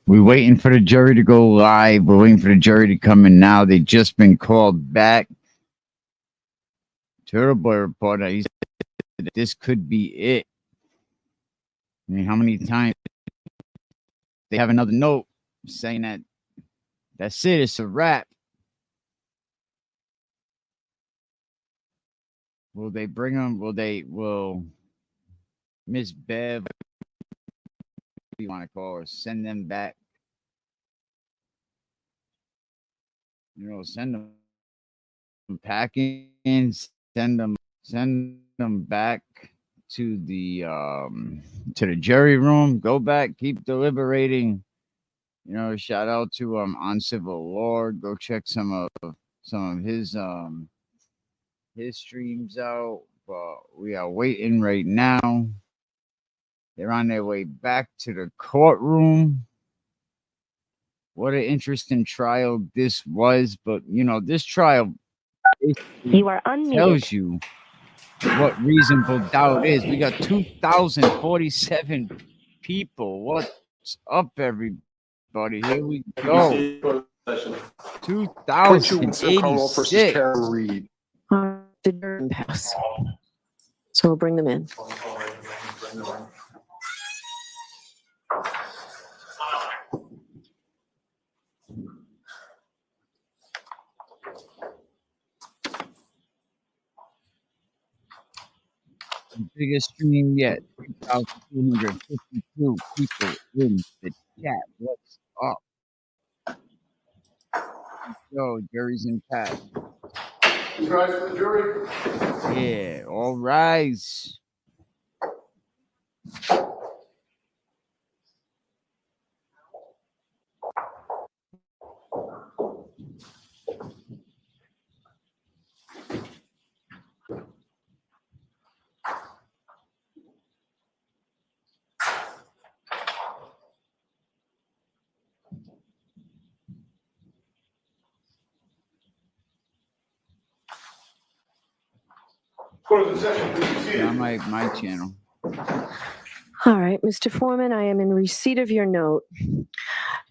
We're waiting for the jury to go live. We're waiting for the jury to come in now. They just been called back. Turtle reporter, he said this could be it. I mean, how many times they have another note saying that that's it, it's a wrap. Will they bring them? Will Miss Bev, what do you want to call her, send them back? Send them packing, send them back to the jury room. Go back, keep deliberating. Shout out to On Civil Law. Go check some of his streams out. But we are waiting right now. They're on their way back to the courtroom. What an interesting trial this was. But this trial tells you what reasonable doubt is. We got 2,047 people. What's up, everybody? Here we go. 2,086. So we'll bring them in. Biggest stream yet. 2,252 people in the chat. What's up? Yo, jury's in chat. You rise for the jury? Yeah, all rise. On my channel. All right, Mr. Foreman, I am in receipt of your note.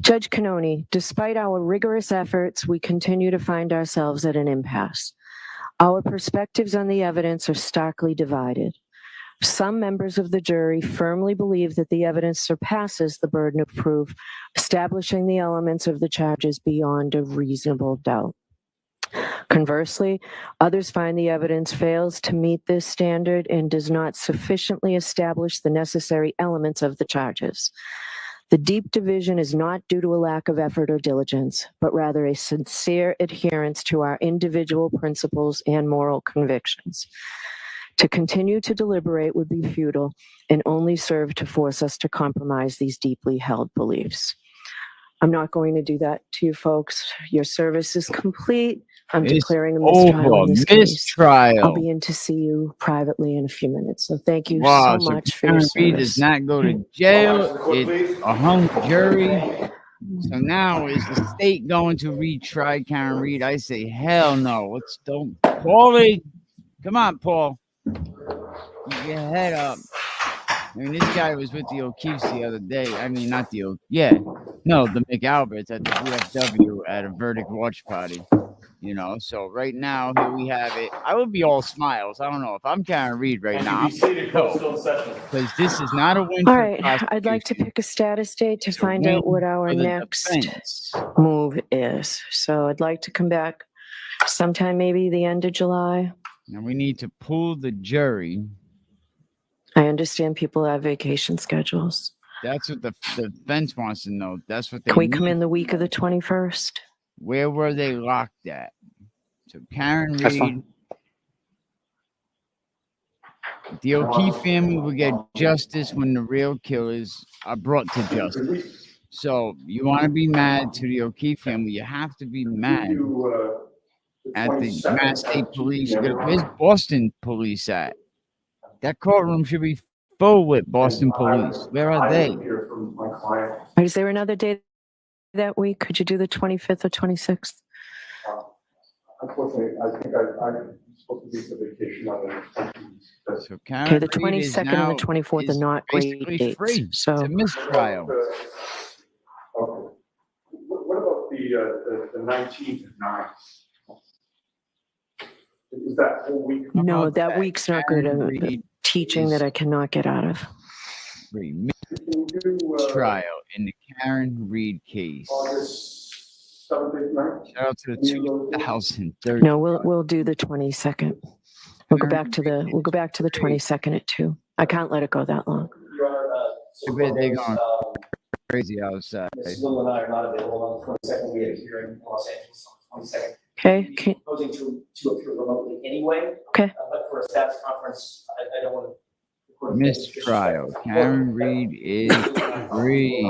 Judge Cannoni, despite our rigorous efforts, we continue to find ourselves at an impasse. Our perspectives on the evidence are starkly divided. Some members of the jury firmly believe that the evidence surpasses the burden of proof, establishing the elements of the charges beyond a reasonable doubt. Conversely, others find the evidence fails to meet this standard and does not sufficiently establish the necessary elements of the charges. The deep division is not due to a lack of effort or diligence, but rather a sincere adherence to our individual principles and moral convictions. To continue to deliberate would be futile and only serve to force us to compromise these deeply held beliefs. I'm not going to do that to you folks. Your service is complete. I'm declaring a mistrial in this case. I'll be in to see you privately in a few minutes. So thank you so much for your service. Does not go to jail. It's a hung jury. So now is the state going to retry Karen Reed? I say hell no. Don't Paulie. Come on, Paul. Keep your head up. I mean, this guy was with the O'Keefes the other day. I mean, not the the McAlberts at the VFW at a verdict watch party. So right now, here we have it. I would be all smiles. I don't know if I'm Karen Reed right now. Because this is not a win. All right, I'd like to pick a status date to find out what our next move is. So I'd like to come back sometime, maybe the end of July. And we need to pull the jury. I understand people have vacation schedules. That's what the defense wants to know. That's what they Can we come in the week of the 21st? Where were they locked at? So Karen Reed, the O'Keefe family will get justice when the real killers are brought to justice. So you want to be mad to the O'Keefe family, you have to be mad at the Mass State Police. Where's Boston Police at? That courtroom should be full with Boston Police. Where are they? Is there another day that week? Could you do the 25th or 26th? Unfortunately, I think I'm supposed to be on vacation on the 20th. So Karen Okay, the 22nd and the 24th are not great dates. Free. So it's a mistrial. what about the 19th and 9th? Is that whole week? No, about that that? week's not good. Karen The Reed teaching is that I cannot get out of. free Can we do, trial in the Karen Reed case. August 7th, 8th, 9th? Shout out to the Any of those days? 2030. No, we'll do the 22nd. We'll go back to the 22nd at 2. I can't let it go that long. Too bad they going crazy outside. Ms. Lou and I are not available on the 22nd. We have a hearing in Los Angeles on the 22nd. Okay. We're proposing to appear remotely anyway. Okay. But for a status conference, I don't want to. Mistrial. Karen Reed is free.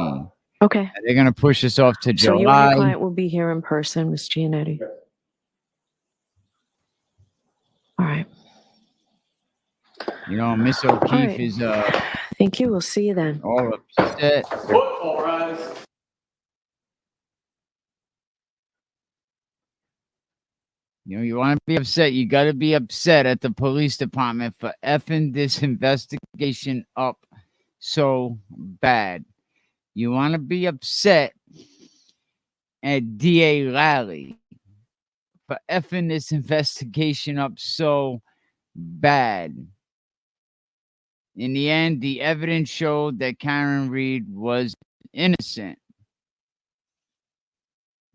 Okay. They're gonna push us off to So you and your July. client will be here in person, Ms. Giannetti. All right. You know, Miss O'Keefe right. is Thank you. We'll see you then. all upset. Football rise. You know, you want to be upset, you got to be upset at the police department for effing this investigation up so bad. You want to be upset at DA Lally for effing this investigation up so bad. In the end, the evidence showed that Karen Reed was innocent.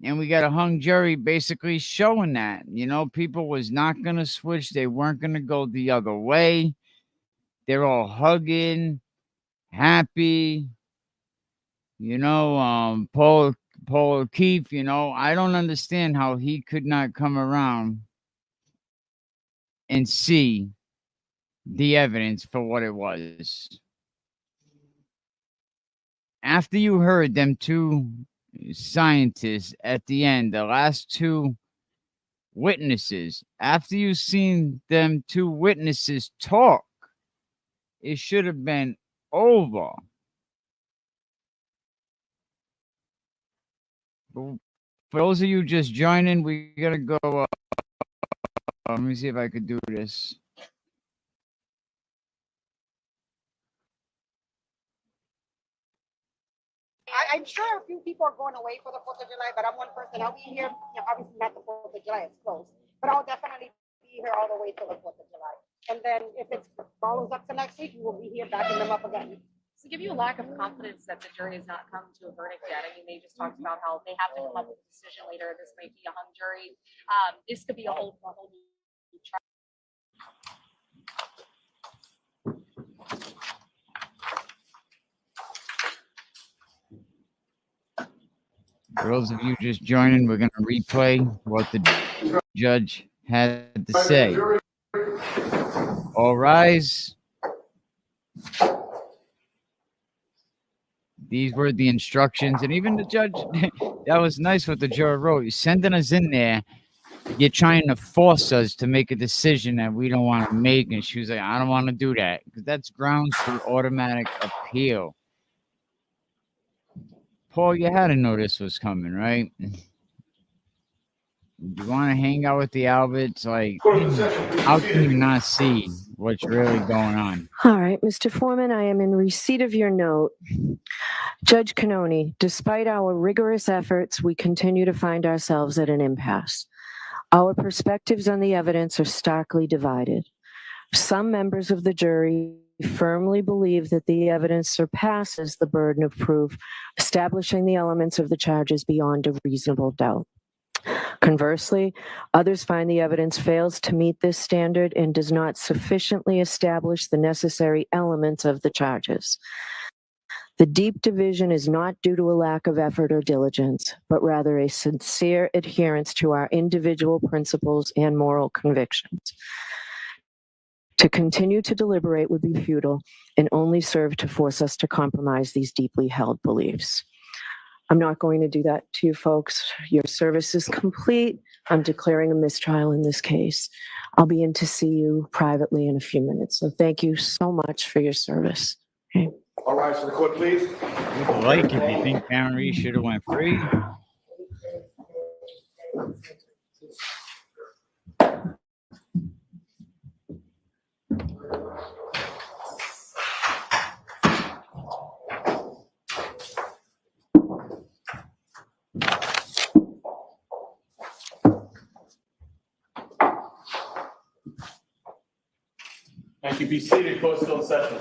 And we got a hung jury basically showing that, you know, people was not going to switch. They weren't going to go the other way. They're all hugging, happy. You know, Paul O'Keefe, you know, I don't understand how he could not come around and see the evidence for what it was. After you heard them two scientists at the end, the last two witnesses, after you seen them two witnesses talk, it should have been over. But for those of you just joining, we gotta go. Let me see if I could do this. I'm sure a few people are going away for the 4th of July, but I'm one person. I'll be here, obviously not the 4th of July, it's closed, but I'll definitely be here all the way till the 4th of July. And then if it follows up to next week, we will be here backing them up again. Does it give you a lack of confidence that the jury has not come to a verdict yet? I mean, they just talked about how they have to come up with a decision later. This might be a hung jury. This could be a whole new trial. For those of you just joining, we're gonna replay what the judge had to say. All rise. These were the instructions, and even the judge, that was nice what the juror wrote. You're sending us in there, you're trying to force us to make a decision that we don't want to make. And she was like, I don't want to do that, because that's grounds for automatic appeal. Paul, you had to know this was coming, right? You want to hang out with the Alberts? Like, how can you not see what's really going on? All right, Mr. Foreman, I am in receipt of your note. Judge Cannoni, despite our rigorous efforts, we continue to find ourselves at an impasse. Our perspectives on the evidence are starkly divided. Some members of the jury firmly believe that the evidence surpasses the burden of proof, establishing the elements of the charges beyond a reasonable doubt. Conversely, others find the evidence fails to meet this standard and does not sufficiently establish the necessary elements of the charges. The deep division is not due to a lack of effort or diligence, but rather a sincere adherence to our individual principles and moral convictions. To continue to deliberate would be futile and only serve to force us to compromise these deeply held beliefs. I'm not going to do that to you folks. Your service is complete. I'm declaring a mistrial in this case. I'll be in to see you privately in a few minutes. So thank you so much for your service. Okay. All right, so the court, please. Would like if you think Karen Reed should have went free. Thank you. Be seated. Court still in session.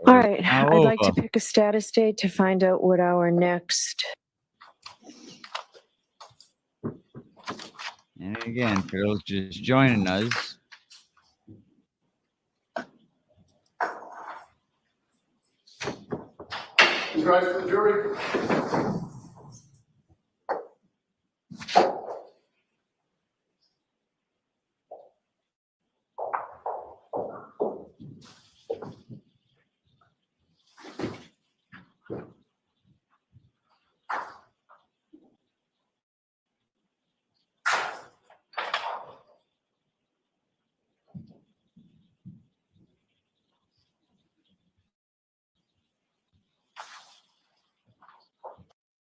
All right, Now I'd like to over. pick a status date to find out what our next, And again, for those just joining us, You rise to the jury.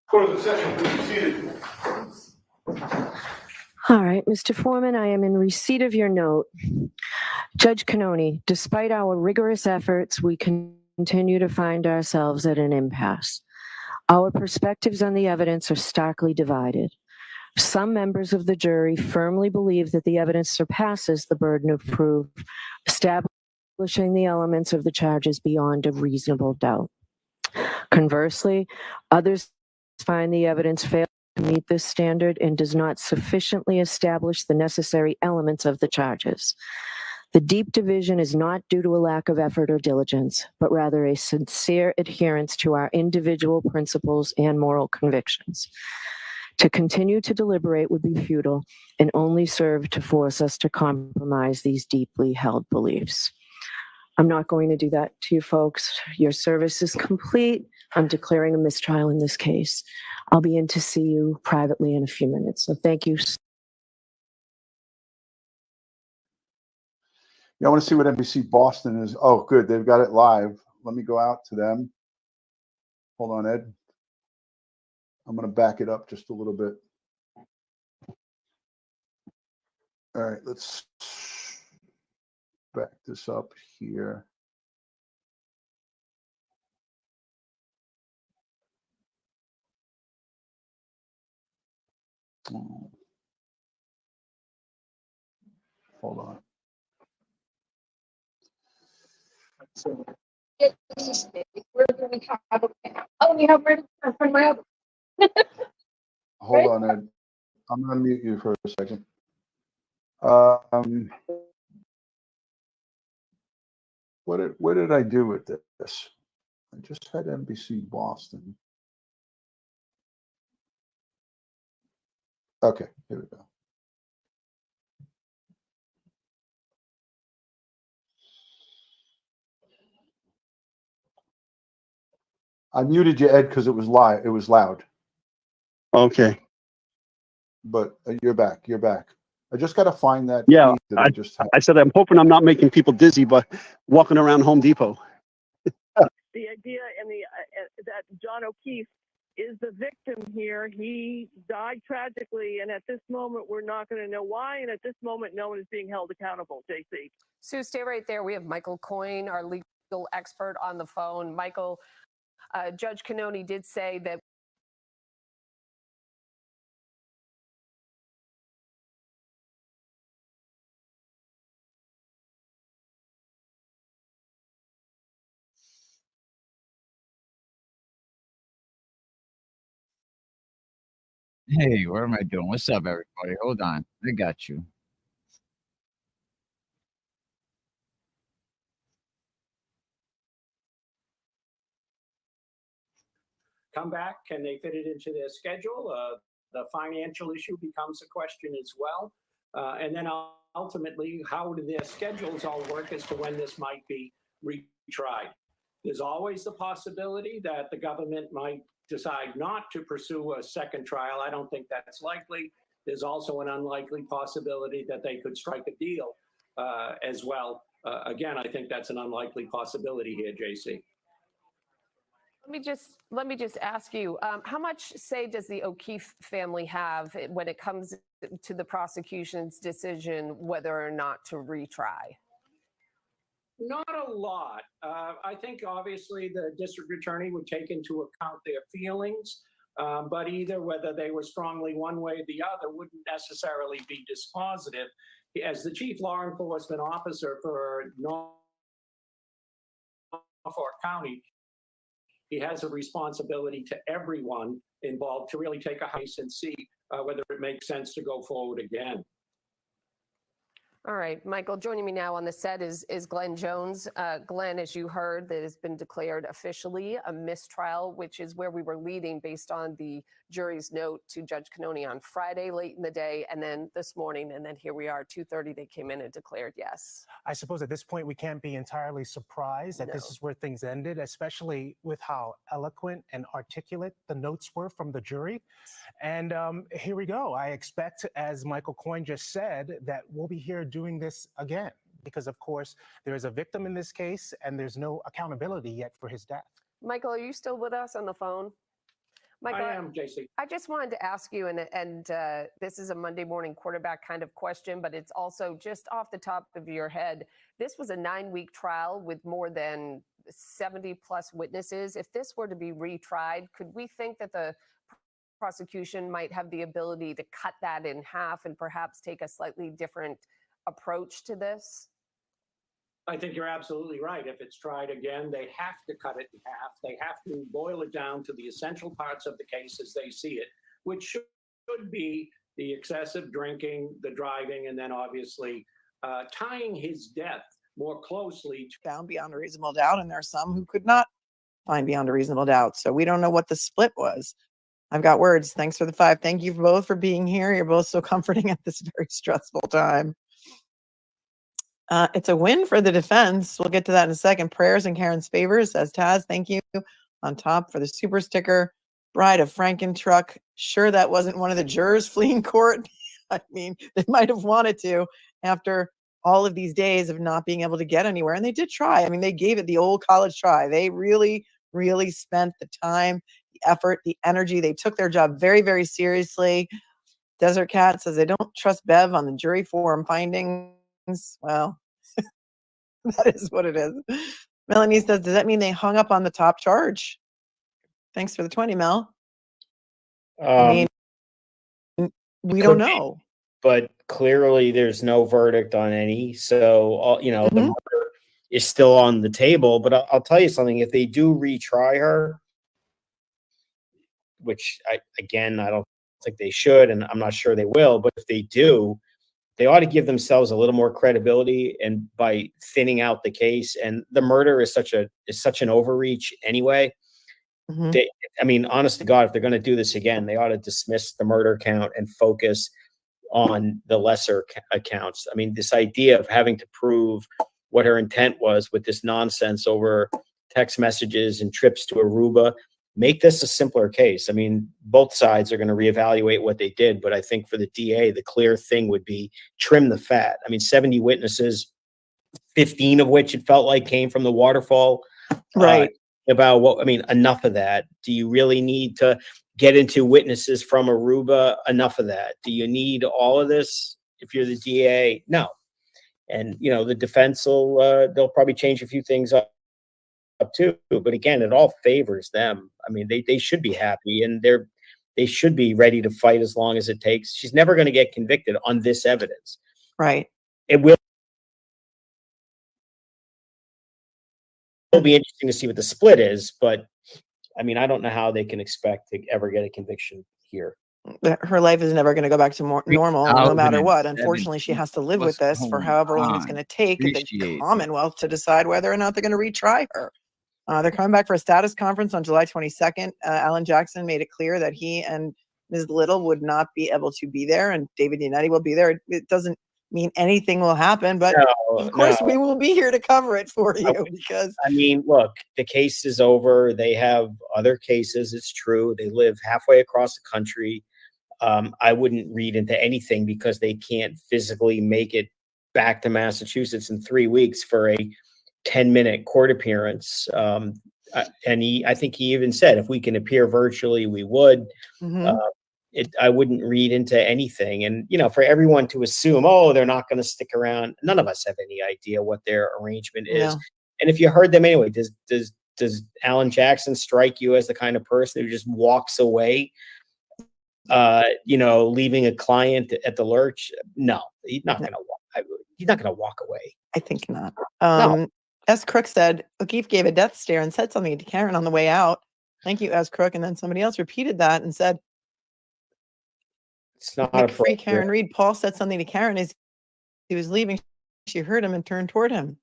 Court is in session. Please be seated. all right, Mr. Foreman, I am in receipt of your note. Judge Canoni, despite our rigorous efforts, we continue to find ourselves at an impasse. Our perspectives on the evidence are starkly divided. Some members of the jury firmly believe that the evidence surpasses the burden of proof, establishing the elements of the charges beyond a reasonable doubt. Conversely, others find the evidence fails to meet this standard and does not sufficiently establish the necessary elements of the charges. The deep division is not due to a lack of effort or diligence, but rather a sincere adherence to our individual principles and moral convictions. To continue to deliberate would be futile and only serve to force us to compromise these deeply held beliefs. I'm not going to do that to you folks. Your service is complete. I'm declaring a mistrial in this case. I'll be in to see you privately in a few minutes. So thank you. Yeah, I want to see what NBC Boston is. Oh, good. They've got it live. Let me go out to them. Hold on, Ed. I'm going to back it up just a little bit. All right, let's back this up here. Hold on. Hold on, Ed. I'm going to mute you for a second. What did I do with this? I just had NBC Boston. Okay, here we go. I muted you, Ed, because it was live. It was loud. Okay. But you're back. You're back. I just got to find that Yeah, feed that I just had. I said I'm hoping I'm not making people dizzy, but walking around Home Depot. The idea and that John O'Keefe is the victim here. He died tragically, and at this moment, we're not going to know why. And at this moment, no one is being held accountable. JC. Sue, stay right there. We have Michael Coyne, our legal expert, on the phone. Michael, Judge Canoni did say that. hey, what am I doing? What's up, everybody? Hold on. I got you. Come back, can they fit it into their schedule? The financial issue becomes a question as well. And then ultimately, how do their schedules all work as to when this might be retried? There's always the possibility that the government might decide not to pursue a second trial. I don't think that's likely. There's also an unlikely possibility that they could strike a deal as well. Again, I think that's an unlikely possibility here, JC. Let me just ask you, how much say does the O'Keefe family have when it comes to the prosecution's decision whether or not to retry? Not a lot. I think obviously the district attorney would take into account their feelings, but either whether they were strongly one way or the other wouldn't necessarily be dispositive. as the chief law enforcement officer for Norfolk County, he has a responsibility to everyone involved to really take a case and see whether it makes sense to go forward again. All right, Michael, joining me now on the set is Glenn Jones. Glenn, as you heard, that has been declared officially a mistrial, which is where we were leading based on the jury's note to Judge Cannone on Friday late in the day, and then this morning, and then here we are, 2:30, they came in and declared yes. I suppose at this point we can't be entirely surprised that this is where things ended, especially with how eloquent and articulate the notes were from the jury. And here we go. I expect, as Michael Coyne just said, that we'll be here doing this again, because of course there is a victim in this case and there's no accountability yet for his death. Michael, are you still with us on the phone? Michael, I am, JC. I just wanted to ask you, and this is a Monday morning quarterback kind of question, but it's also just off the top of your head. This was a 9-week trial with more than 70 plus witnesses. If this were to be retried, could we think that the prosecution might have the ability to cut that in half and perhaps take a slightly different approach to this? I think you're absolutely right. If it's tried again, they have to cut it in half. They have to boil it down to the essential parts of the case as they see it, which should be the excessive drinking, the driving, and then obviously tying his death more closely to found beyond a reasonable doubt, and there are some who could not find beyond a reasonable doubt. So we don't know what the split was. I've got words. Thanks for the 5. Thank you both for being here. You're both so comforting at this very stressful time. It's a win for the defense. We'll get to that in a second. Prayers in Karen's favor, says Taz. Thank you. On top for the super sticker. Bride of Frankentruck. Sure, that wasn't one of the jurors fleeing court. I mean, they might have wanted to after all of these days of not being able to get anywhere. And they did try. I mean, they gave it the old college try. They really, really spent the time, the effort, the energy. They took their job very, very seriously. Desert Cat says they don't trust Bev on the jury forum findings. Well, that is what it is. Melanie says, does that mean they hung up on the top charge? Thanks for the 20, Mel. I mean, we don't know. But clearly there's no verdict on any. So, the murder is still on the table. But I'll tell you something. If they do retry her, which I don't think they should, and I'm not sure they will, but if they do, they ought to give themselves a little more credibility, and by thinning out the case. And the murder is such an overreach anyway. They, I mean, honest to God, if they're going to do this again, they ought to dismiss the murder count and focus on the lesser accounts. I mean, this idea of having to prove what her intent was with this nonsense over text messages and trips to Aruba. Make this a simpler case. I mean, both sides are going to reevaluate what they did, but I think for the DA, the clear thing would be trim the fat. I mean, 70 witnesses, 15 of which it felt like came from the waterfall. Right. Enough of that. Do you really need to get into witnesses from Aruba? Enough of that. Do you need all of this if you're the DA? No. And, the defense they'll probably change a few things up too, but again, it all favors them. I mean, they should be happy, and they should be ready to fight as long as it takes. She's never going to get convicted on this evidence. Right. It will be interesting to see what the split is, but I mean, I don't know how they can expect to ever get a conviction here. Her life is never going to go back to normal, no matter what. Unfortunately, she has to live with this for however long it's going to take the Commonwealth to decide whether or not they're going to retry her. They're coming back for a status conference on July 22nd. Alan Jackson made it clear that he and Ms. Little would not be able to be there, and David Yannetti will be there. It doesn't mean anything will happen, but of course we will be here to cover it for you because I mean, look, the case is over. They have other cases. It's true. They live halfway across the country. I wouldn't read into anything because they can't physically make it back to Massachusetts in 3 weeks for a 10-minute court appearance. And I think he even said, if we can appear virtually, we would. I wouldn't read into anything. And, for everyone to assume, they're not going to stick around. None of us have any idea what their arrangement is. No. And if you heard them anyway, does Alan Jackson strike you as the kind of person who just walks away, leaving a client at the lurch? No, he's not going to walk. he's not going to walk away. I think not. No. S. Crook said, O'Keefe gave a death stare and said something to Karen on the way out. Thank you, S. Crook. And then somebody else repeated that and said, It's not Nick Free, appropriate. Karen Reed. Paul said something to Karen as he was leaving. She heard him and turned toward him.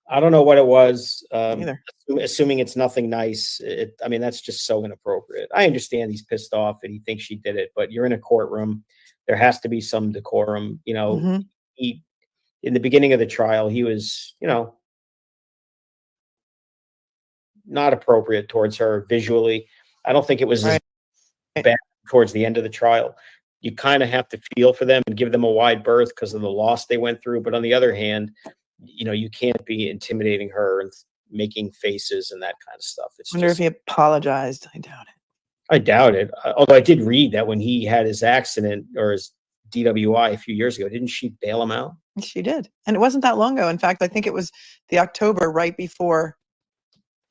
I don't know what it was. Either. Assuming it's nothing nice. I mean, that's just so inappropriate. I understand he's pissed off and he thinks she did it, but you're in a courtroom. There has to be some decorum. You know, Mhm. he, in the beginning of the trial, he was, you know, not appropriate towards her visually. I don't think it was as bad towards the end of the trial. You kind of have to feel for them and give them a wide berth because of the loss they went through. But on the other hand, you know, you can't be intimidating her and making faces and that kind of stuff. It's Wonder if he apologized. I doubt it. I doubt it. Although I did read that when he had his accident or his DWI a few years ago, didn't she bail him out? She did. And it wasn't that long ago. In fact, I think it was the October right before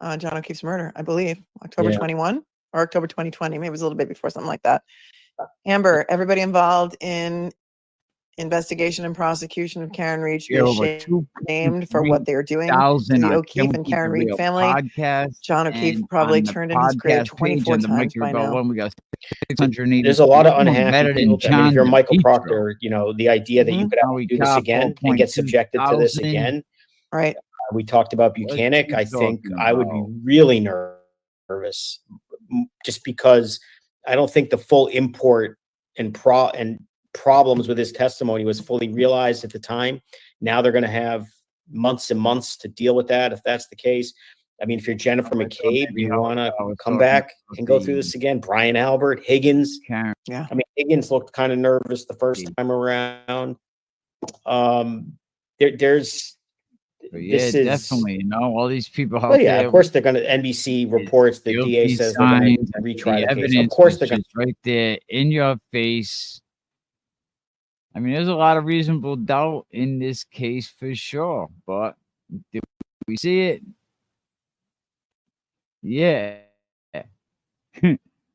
John O'Keefe's murder, I believe. October Yeah. 21 or October 2020. Maybe it was a little bit before, something like that. Amber, everybody involved in investigation and prosecution of Karen Reed should be ashamed for what they are doing to the O'Keefe and Karen Reed family. Podcast. John O'Keefe probably turned in his grave 24 times by now. We got 680. There's a lot of unhappy better people. than I mean, if you're John Michael DePietro. Proctor, you know, the idea that you could have to do this got again and get subjected to this 4,200. again. Right. We talked about Buchanan. I think I would be really nervous just because I don't think the full import and problems with his testimony was fully realized at the time. Now they're going to have months and months to deal with that. If that's the case, I mean, if you're Jennifer McCabe, you want to come back and go through this again. Brian Albert, Higgins. Yeah. I mean, Higgins looked kind of nervous the first time around. There's Yeah, this is definitely. You know, all these people out well, yeah, there. of course they're going to. NBC reports the DA says they're going to retry the case. Of course they're going to right there in your face. I mean, there's a lot of reasonable doubt in this case for sure, but did we see it? Yeah.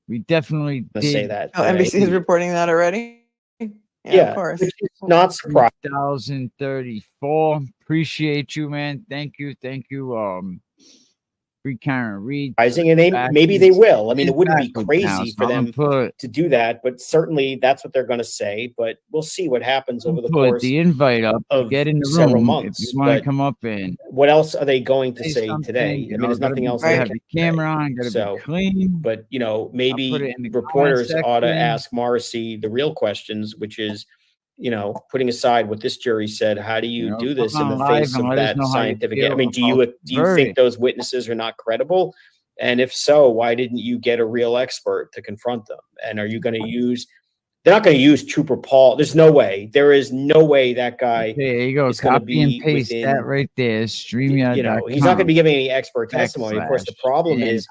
We definitely did say that. Oh, NBC is reporting that already? Yeah, of course. which is not surprising. 2034. Appreciate you, man. Thank you. Thank you. Free Karen Reed. And maybe they will. I mean, it wouldn't be crazy for them put to do that, but certainly that's what they're going to say. But we'll see what happens over the put course the invite up. of Get in the several room months. if you want to But come up and what else are they going to say something, today? you I know, mean, there's gotta nothing be- else gotta they have can the camera say. on, gotta So, be clean. but you know, put maybe it in the comment reporters ought to section. ask Morrissey the real questions, which is, you know, putting aside what this jury said, how do you do this in come the on live face and of let us that know how you scientific? feel I mean, do about you the think those witnesses are not credible? And if so, why didn't you get a real expert to confront them? And are you going to use? They're not going to use Trooper Paul. There's no way. There is no way that guy There you go. is going to Copy and be paste within. that right there. StreamYard.com. You know, he's not going to be giving any expert testimony. Of course, the problem is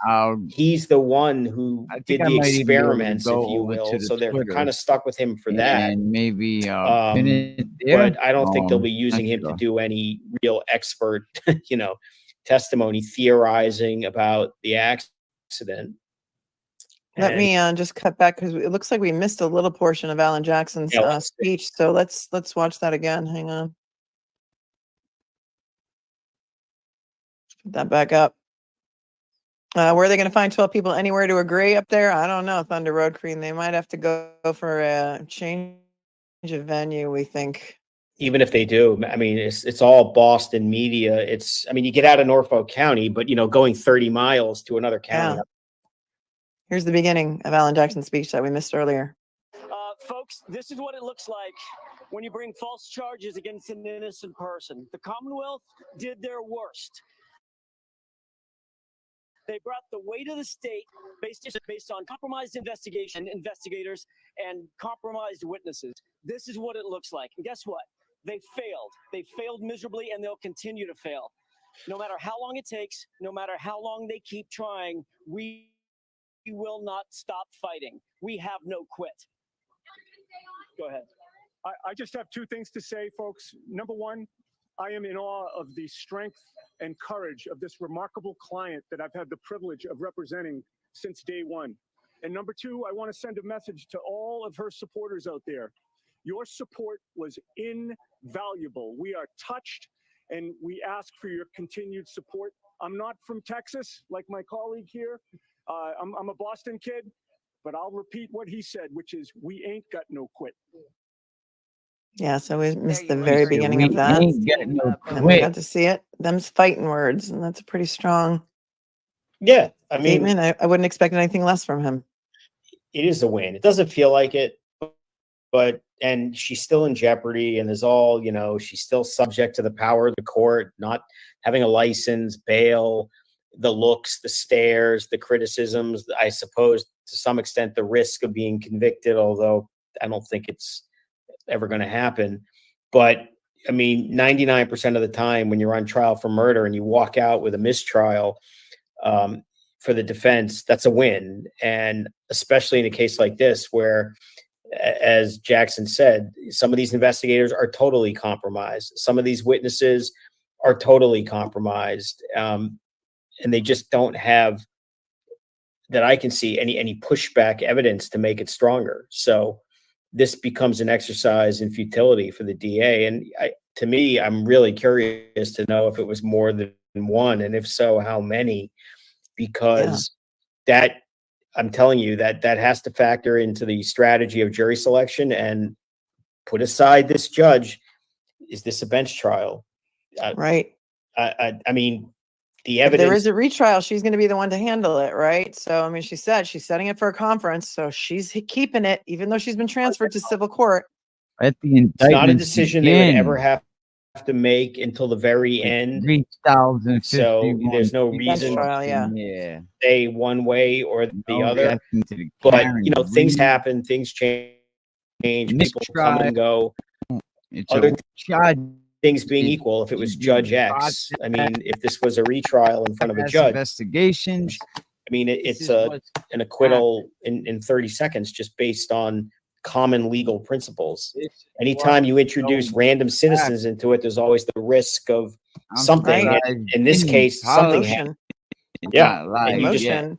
he's the one who did I the might even be able to experiments, if go you over to will. the So they're Twitter kind of stuck with him for that. and maybe pin it there. But I don't think they'll be using not him to sure. do any real expert, you know, testimony theorizing about the accident. Let And- me just cut back because it looks like we missed a little portion of Alan Jackson's Yeah, let's see. speech. So let's watch that again. Hang on. Put that back up. Where are they going to find 12 people anywhere to agree up there? I don't know. Thunder Road Cream. They might have to go for a change of venue, we think. Even if they do, I mean, it's all Boston media. I mean, you get out of Norfolk County, but you know, going 30 miles to another county. Yeah. Here's the beginning of Alan Jackson's speech that we missed earlier. Folks, this is what it looks like when you bring false charges against an innocent person. The Commonwealth did their worst. They brought the weight of the state based on compromised investigators and compromised witnesses. This is what it looks like. And guess what? They failed. They failed miserably, and they'll continue to fail. No matter how long it takes, no matter how long they keep trying, we will not stop fighting. We have no quit. Go ahead. I just have two things to say, folks. Number one, I am in awe of the strength and courage of this remarkable client that I've had the privilege of representing since day one. And number two, I want to send a message to all of her supporters out there. Your support was invaluable. We are touched and we ask for your continued support. I'm not from Texas like my colleague here. I'm a Boston kid, but I'll repeat what he said, which is we ain't got no quit. Yeah, so we missed the you very go. beginning We of that. ain't getting no And we got quit. to see it. Them's fighting words, and that's a pretty strong Yeah, I mean, statement. I wouldn't expect anything less from him. it is a win. It doesn't feel like it, but and she's still in jeopardy, and is all she's still subject to the power of the court, not having a license, bail, the looks, the stares, the criticisms. I suppose to some extent the risk of being convicted, although I don't think it's ever going to happen. But I mean, 99% of the time when you're on trial for murder and you walk out with a mistrial, for the defense, that's a win. And especially in a case like this, where, as Jackson said, some of these investigators are totally compromised. Some of these witnesses are totally compromised. And they just don't have, that I can see, any pushback evidence to make it stronger. So this becomes an exercise in futility for the DA. And to me, I'm really curious to know if it was more than one, and if so, how many, because that, I'm telling you, that has to factor into the strategy of jury selection. And put aside this judge, is this a bench trial? Right. I mean, the If there evidence. is a retrial, she's going to be the one to handle it, right? So, I mean, she said she's setting it for a conference, so she's keeping it, even though she's been transferred to civil court. Let the It's not a indictment decision they would ever begin. have to make until the very end. 3,051. So there's no Bench reason trial, yeah. Yeah. say one way or the No other. reaction to the But Karen things Reed happen, things change, people come mistrial. and go. It's Other a charge. things being equal, if it was Judge X, I mean, if this was a retrial in front of a judge, Investigations. I mean, This it's is what's an acquittal in 30 seconds just based on common legal principles. Anytime you introduce random citizens into it, there's always the risk of something. And in this case, something happened. Yeah, and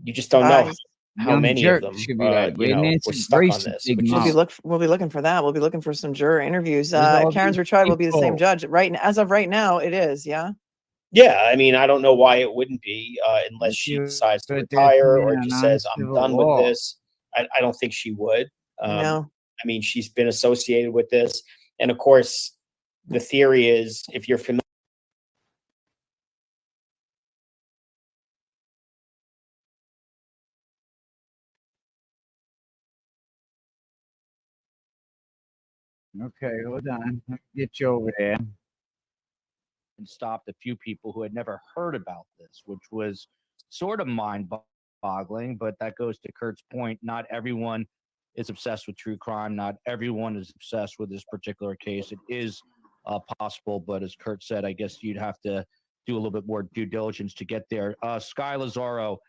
you just don't know how many of them were stuck on this. We'll be looking for that. We'll be looking for some juror interviews. There's all Karen's these retrial will be the same people. judge. As of right now, it is. Yeah. Yeah, I mean, I don't know why it wouldn't be, unless she decides to retire or just says, I'm done with this. I don't think she would. No. I mean, she's been associated with this. And of course, the theory is, if you're familiar. Okay, hold on. Let me get you over there. And stopped a few people who had never heard about this, which was sort of mind-boggling. But that goes to Kurt's point. Not everyone is obsessed with true crime. Not everyone is obsessed with this particular case. It is possible, but as Kurt said, I guess you'd have to do a little bit more due diligence to get there. Sky Lazaro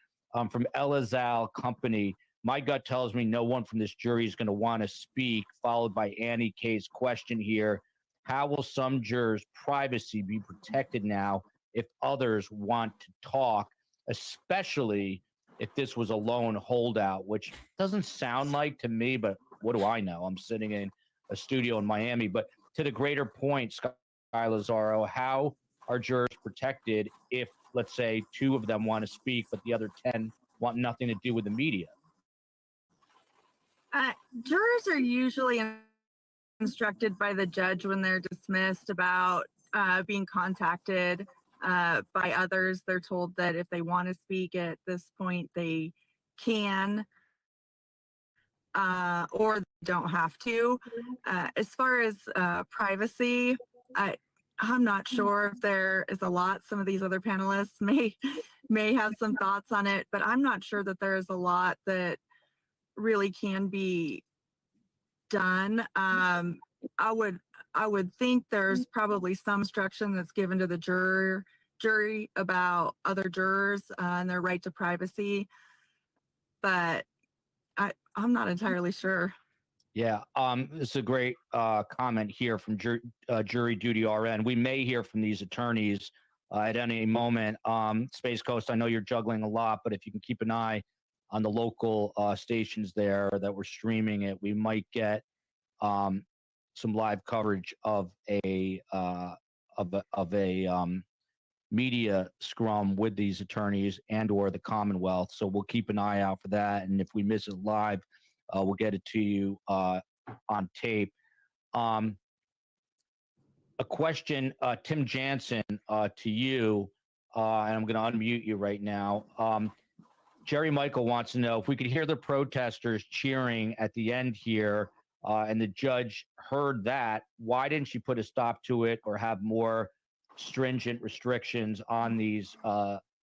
from Elazal Company. My gut tells me no one from this jury is going to want to speak, followed by Annie K's question here. How will some jurors' privacy be protected now if others want to talk, especially if this was a lone holdout, which doesn't sound like to me, but what do I know? I'm sitting in a studio in Miami. But to the greater point, Sky Lazaro, how are jurors protected if, let's say, 2 of them want to speak, but the other 10 want nothing to do with the media? Jurors are usually instructed by the judge when they're dismissed about being contacted by others. They're told that if they want to speak at this point, they can or they don't have to. As far as privacy, I'm not sure if there is a lot. Some of these other panelists may have some thoughts on it, but I'm not sure that there is a lot that really can be done. I would think there's probably some instruction that's given to the jury about other jurors and their right to privacy, but I'm not entirely sure. Yeah, this is a great comment here from Jury Duty RN. We may hear from these attorneys at any moment. Space Coast, I know you're juggling a lot, but if you can keep an eye on the local stations there that we're streaming it, we might get some live coverage of a media scrum with these attorneys and or the Commonwealth. So we'll keep an eye out for that. And if we miss it live, we'll get it to you on tape. A question, Tim Jansen, to you, and I'm going to unmute you right now. Jerry Michael wants to know if we could hear the protesters cheering at the end here, and the judge heard that. Why didn't she put a stop to it or have more stringent restrictions on these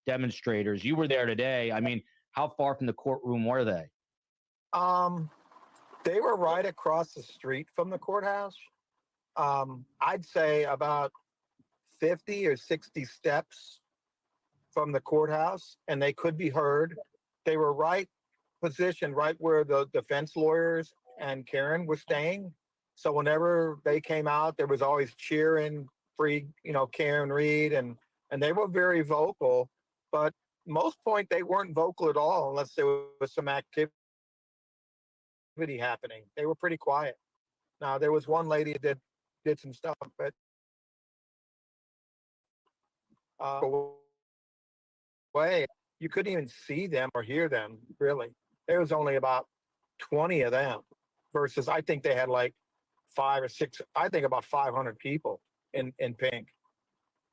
demonstrators? You were there today. I mean, how far from the courtroom were they? They were right across the street from the courthouse. I'd say about 50 or 60 steps from the courthouse, and they could be heard. They were positioned right where the defense lawyers and Karen were staying. So whenever they came out, there was always cheering, free, Karen Reed, and they were very vocal. But most point, they weren't vocal at all unless there was some activity happening. They were pretty quiet. Now, there was one lady that did some stuff, but way you couldn't even see them or hear them, really. There was only about 20 of them versus I think they had like 5 or 6, I think about 500 people in pink.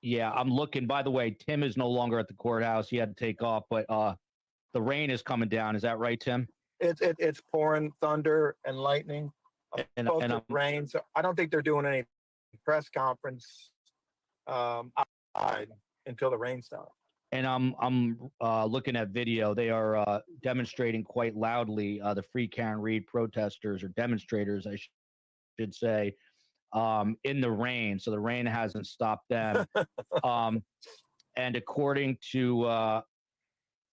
Yeah, I'm looking. By the way, Tim is no longer at the courthouse. He had to take off, but the rain is coming down. Is that right, Tim? It's pouring thunder and lightning. Supposed to rain. So I don't think they're doing any press conference outside until the rain stops. And I'm looking at video. They are demonstrating quite loudly. The Free Karen Reed protesters or demonstrators, I should say, in the rain. So the rain hasn't stopped them. And according to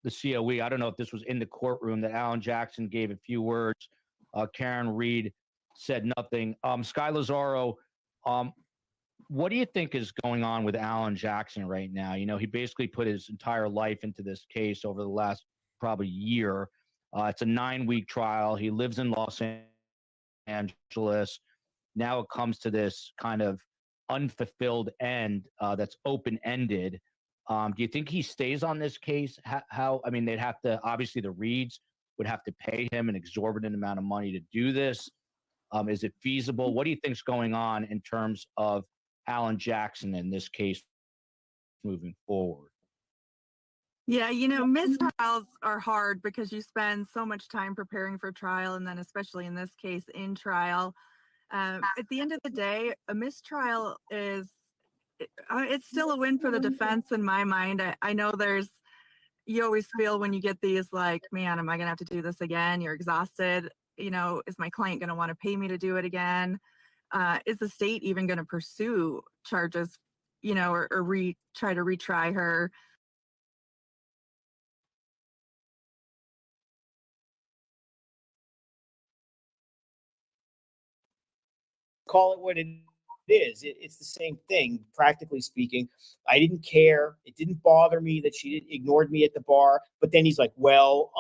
the COE, I don't know if this was in the courtroom, that Alan Jackson gave a few words. Karen Reed said nothing. Sky Lazaro, what do you think is going on with Alan Jackson right now? He basically put his entire life into this case over the last probably year. It's a 9-week trial. He lives in Los Angeles. Now it comes to this kind of unfulfilled end that's open-ended. Do you think he stays on this case? I mean, they'd have to, obviously the Reeds would have to pay him an exorbitant amount of money to do this. Is it feasible? What do you think's going on in terms of Alan Jackson in this case moving forward? Yeah, mistrials are hard because you spend so much time preparing for trial, and then especially in this case, in trial. At the end of the day, a mistrial it's still a win for the defense in my mind. I know you always feel when you get these like, man, am I going to have to do this again? You're exhausted. Is my client going to want to pay me to do it again? Is the state even going to pursue charges, or try to retry her? Call it what it is. It's the same thing, practically speaking. I didn't care. It didn't bother me that she ignored me at the bar. But then he's like, well,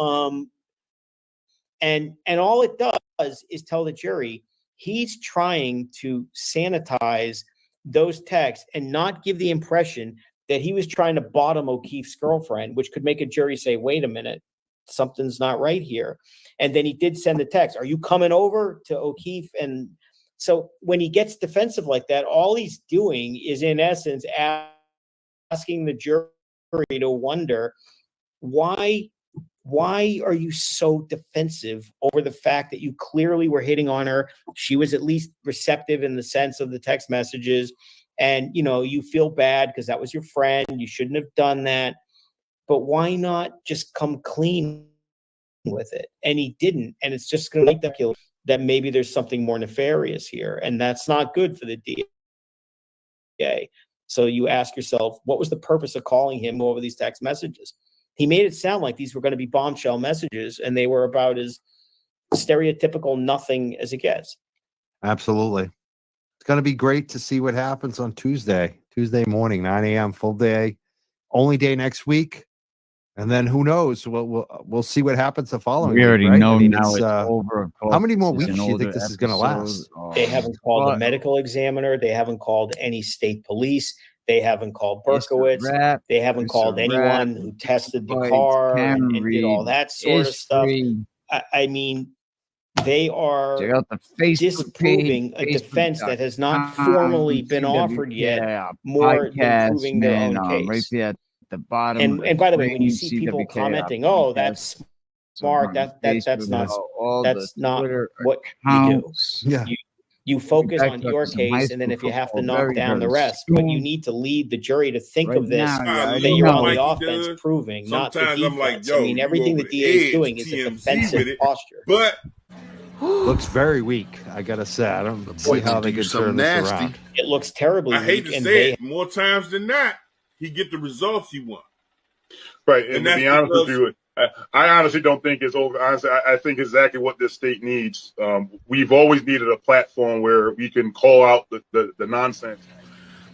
and all it does is tell the jury he's trying to sanitize those texts and not give the impression that he was trying to bottom O'Keefe's girlfriend, which could make a jury say, wait a minute, something's not right here. And then he did send the text, are you coming over to O'Keefe? And so when he gets defensive like that, all he's doing is, in essence, asking the jury to wonder, why are you so defensive over the fact that you clearly were hitting on her? She was at least receptive in the sense of the text messages. And, you feel bad because that was your friend. You shouldn't have done that. But why not just come clean with it? And he didn't. And it's just going to make that maybe there's something more nefarious here. And that's not good for the DA. So you ask yourself, what was the purpose of calling him over these text messages? He made it sound like these were going to be bombshell messages, and they were about as stereotypical nothing as it gets. Absolutely. It's going to be great to see what happens on Tuesday morning, 9 a.m., full day. Only day next week. And then who knows? We'll see what happens the following We week, already right? know I mean, now it's how over. Of course, many more this is weeks an do you think older this is going to episode. last? They haven't called But the medical examiner. They haven't called any state police. They haven't called it's a Berkowitz. wrap. They haven't It's a called wrap. anyone who tested the Fights car can and did all read that sort of is stuff. free. I mean, they are Check out the Facebook disproving page, a defense that has not facebook.com, formally been offered yet, CWK more than podcast, proving their man. own Right case. there at the bottom of the And by the way, when you screen, see people CWK commenting, "Oh, that's podcast. smart," on that's Facebook, not all that's the not Twitter what you do. accounts. Yeah. You focus back on to your some high case, and then school if you have to football knock very, down the very rest, but you soon. need to lead the jury to think Right of this, now, yeah, that you you're know on the it. offense proving, not the Sometimes I'm like, defense. yo, I mean, you everything over the the DA is edge, doing is a TMZ defensive with it. posture. But Looks very weak, I gotta say. I don't see how they could turn this around. It looks terribly I hate weak, to and say they it, more times than not, he get the results he wants. Right, and to that's be honest with because- you, I honestly don't think it's over. Honestly, I think exactly what this state needs. We've always needed a platform where we can call out the nonsense,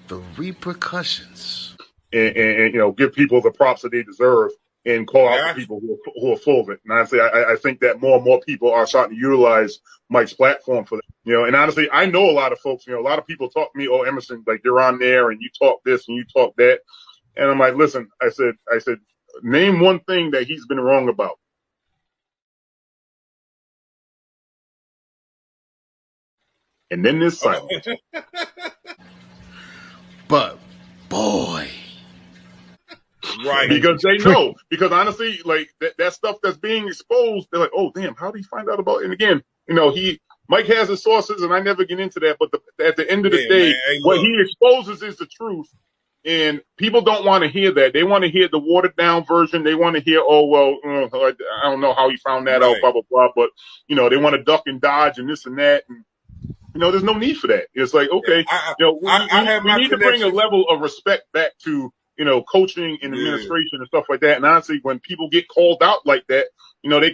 the repercussions, and give people the props that they deserve, and call out the people who are full of it. And honestly, I think that more and more people are starting to utilize Mike's platform for that. And honestly, I know a lot of folks. A lot of people talk to me, "Oh, Emerson, like you're on there and you talk this and you talk that," and I'm like, "Listen," I said. Name one thing that he's been wrong about. And then there's silence. But boy, right? Because they know. Because honestly, like that stuff that's being exposed, they're like, "Oh, damn, how did he find out about it?" And again, Mike has his sources, and I never get into that. But at the end of the day, man, hey, what look. he exposes is the truth. And people don't want to hear that. They want to hear the watered down version. They want to hear, "Oh, well, I don't know how he found that out, blah, blah, blah." But, they want to duck and dodge and this and that. And, there's no need for that. It's like, okay, we need to bring a level of respect back to, coaching and administration and stuff like that. And honestly, when people get called out like that, they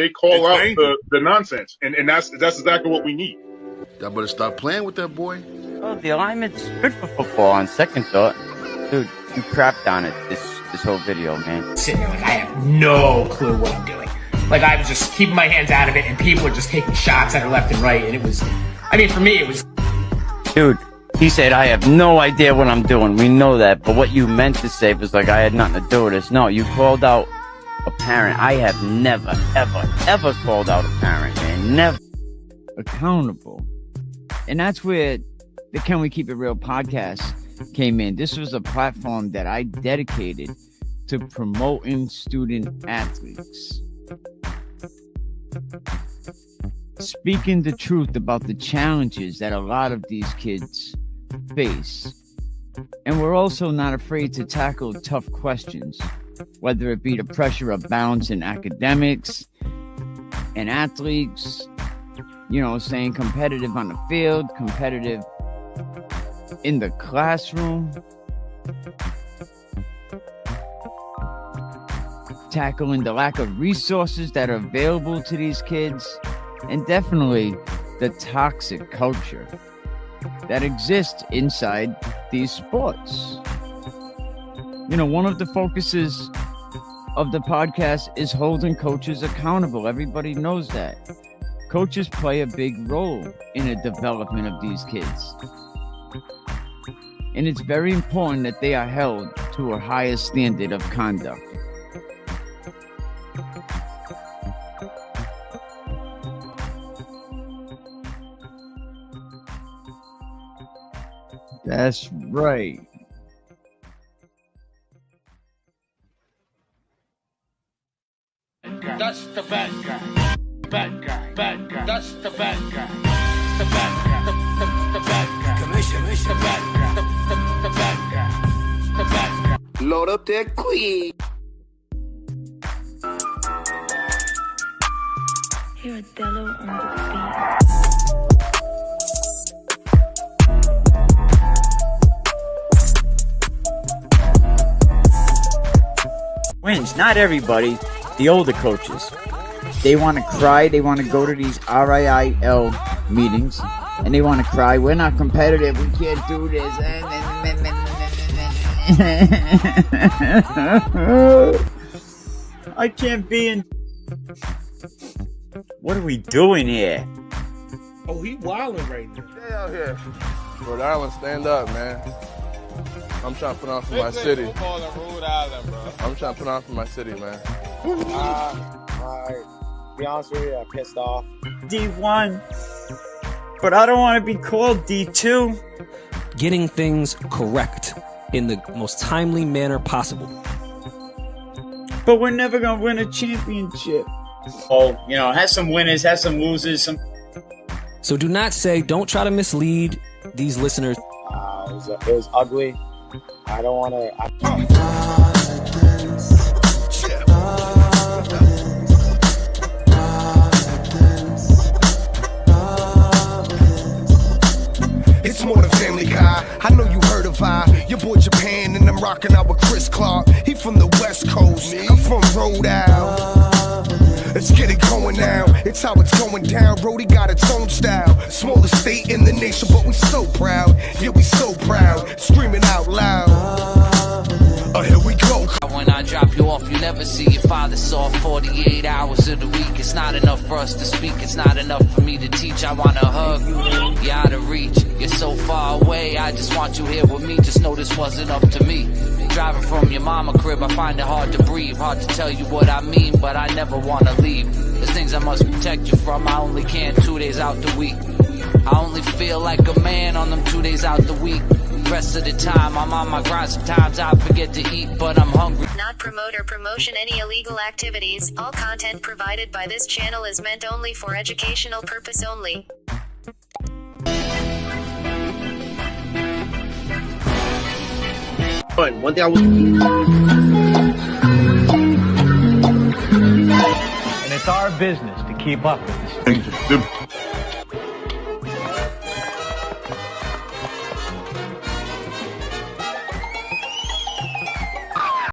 call out the nonsense. And that's exactly what we need. Y'all better stop playing with that boy. Oh, the alignment's good for football on second thought. Dude, you crapped on it this whole video, man. Sitting there like I have no clue what I'm doing. Like I was just keeping my hands out of it and people were just taking shots at her left and right. And it was, for me, it was. Dude, he said, I have no idea what I'm doing. We know that. But what you meant to say was like, I had nothing to do with this. No, you called out a parent. I have never, ever, ever called out a parent, man. Never. Accountable. And that's where the Can We Keep It Real podcast came in. This was a platform that I dedicated to promoting student athletes, speaking the truth about the challenges that a lot of these kids face. And we're also not afraid to tackle tough questions, whether it be the pressure of balance in academics and athletes, staying competitive on the field, competitive in the classroom, tackling the lack of resources that are available to these kids, and definitely the toxic culture that exists inside these sports. One of the focuses of the podcast is holding coaches accountable. Everybody knows that. Coaches play a big role in the development of these kids. And it's very important that they are held to a higher standard of conduct. That's right. That's the bad guy. Bad guy. Bad guy. That's the bad guy. The bad guy. The bad guy. Commission. The bad guy. The bad guy. The bad guy. Load up that queen. Hear Adello on the beat. Wins. Not everybody. The older coaches. They want to cry. They want to go to these RIIL meetings. And they want to cry. We're not competitive. We can't do this. I can't be in. What are we doing here? Oh, he wilding right now. Stay out here. Rhode Island, stand up, man. I'm trying to put on for my city. Rhode Island, bro. I'm trying to put on for my city, man. Be honest with you, I'm pissed off. D1. But I don't want to be called D2. Getting things correct in the most timely manner possible. But we're never going to win a championship. Oh, you know, has some winners, has some losers. So do not say, don't try to mislead these listeners. It was ugly. I don't want to. It's more than Family Guy. I know you heard of your boy Japan, and I'm rocking out with Chris Clark. He from the West Coast. I'm from Rhode Island. Let's get it going now. It's how it's going down. Brody got its own style. Smallest state in the nation, but we so proud. Yeah, we so proud. Screaming out loud. Here we go. When I drop you off, you never see your father soft. 48 hours of the week, it's not enough for us to speak. It's not enough for me to teach. I wanna hug you, you're out of reach. You're so far away, I just want you here with me. Just know this wasn't up to me. Driving from your mama crib, I find it hard to breathe. Hard to tell you what I mean, but I never wanna leave. There's things I must protect you from. I only can 2 days out the week. I only feel like a man on them 2 days out the week. Rest of the time, I'm on my grind. Sometimes I forget to eat, but I'm hungry. Not promote or promotion any illegal activities. All content provided by this channel is meant only for educational purpose only. One thing I was. And it's our business to keep up with this.